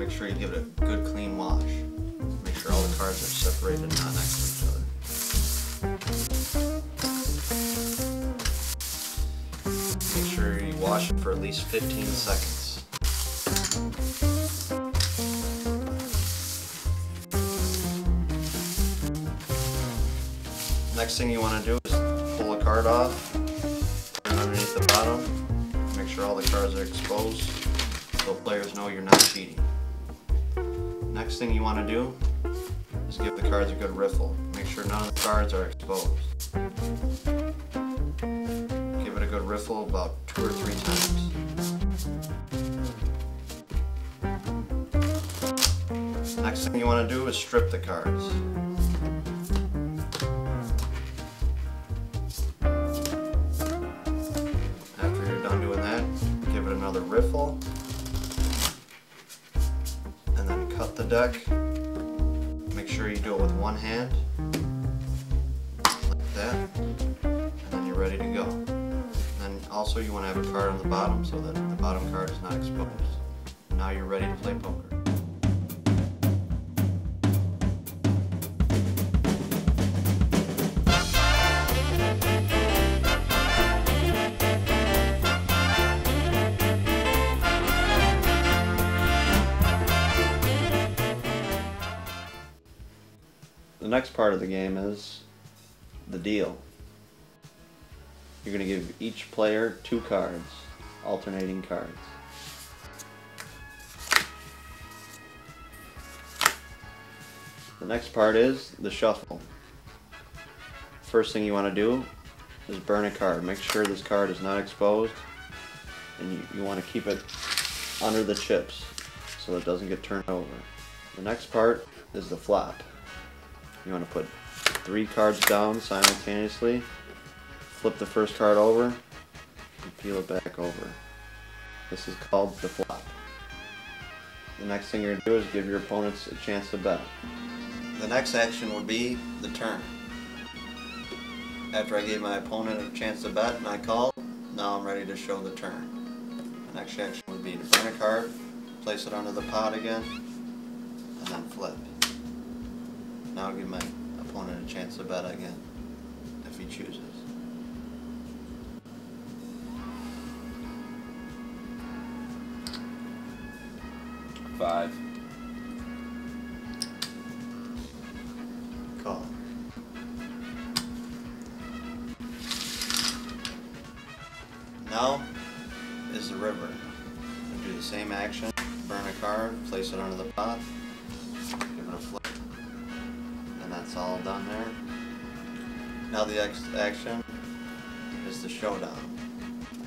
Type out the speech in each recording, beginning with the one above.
make sure you give it a good clean wash. Make sure all the cards are separated and not next to each other. Make sure you wash it for at least 15 seconds. Next thing you want to do is pull a card off, put it underneath the bottom, make sure all the cards are exposed so players know you're not cheating. Next thing you want to do is give the cards a good riffle. Make sure none of the cards are exposed. Give it a good riffle about 2 or 3 times. Next thing you want to do is strip the cards. Give it another riffle, and then cut the deck. Make sure you do it with one hand, like that, and then you're ready to go. And also you want to have a card on the bottom so that the bottom card is not exposed. Now you're ready to play poker. The next part of the game is the deal. You're going to give each player 2 cards, alternating cards. The next part is the shuffle. First thing you want to do is burn a card. Make sure this card is not exposed, and you want to keep it under the chips so it doesn't get turned over. The next part is the flop. You want to put 3 cards down simultaneously, flip the first card over, and peel it back over. This is called the flop. The next thing you're going to do is give your opponents a chance to bet. The next action would be the turn. After I gave my opponent a chance to bet and I called, now I'm ready to show the turn. The next action would be to burn a card, place it under the pot again, and then flip. Now I'll give my opponent a chance to bet again, if he chooses. Five. Call. Now is the river. We'll do the same action, burn a card, place it under the pot, give it a flip. That's all done there. Now the next action is the showdown.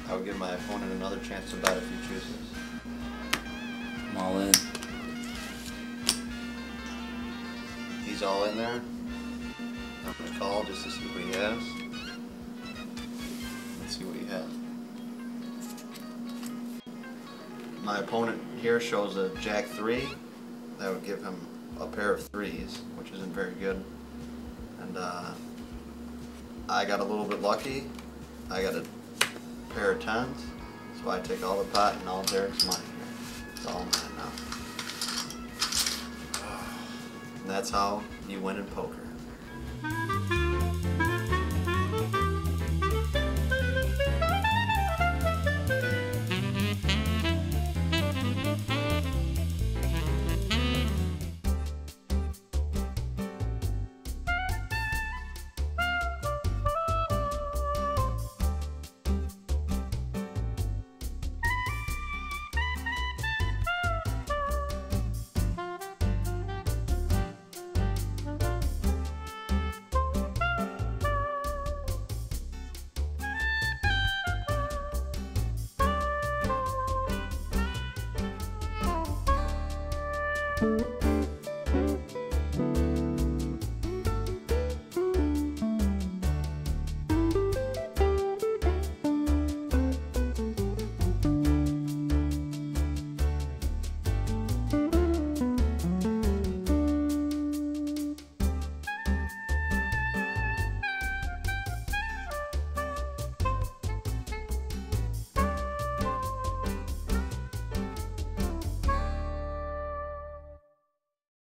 I will give my opponent another chance to bet if he chooses. I'm all in. He's all in there. I'm going to call just to see what he has. Let's see what he has. My opponent here shows a Jack 3. That would give him a pair of 3s, which isn't very good. And I got a little bit lucky. I got a pair of 10s, so I take all the pot and all Derek's money here. It's all mine now. And that's how you win in poker. Thank you.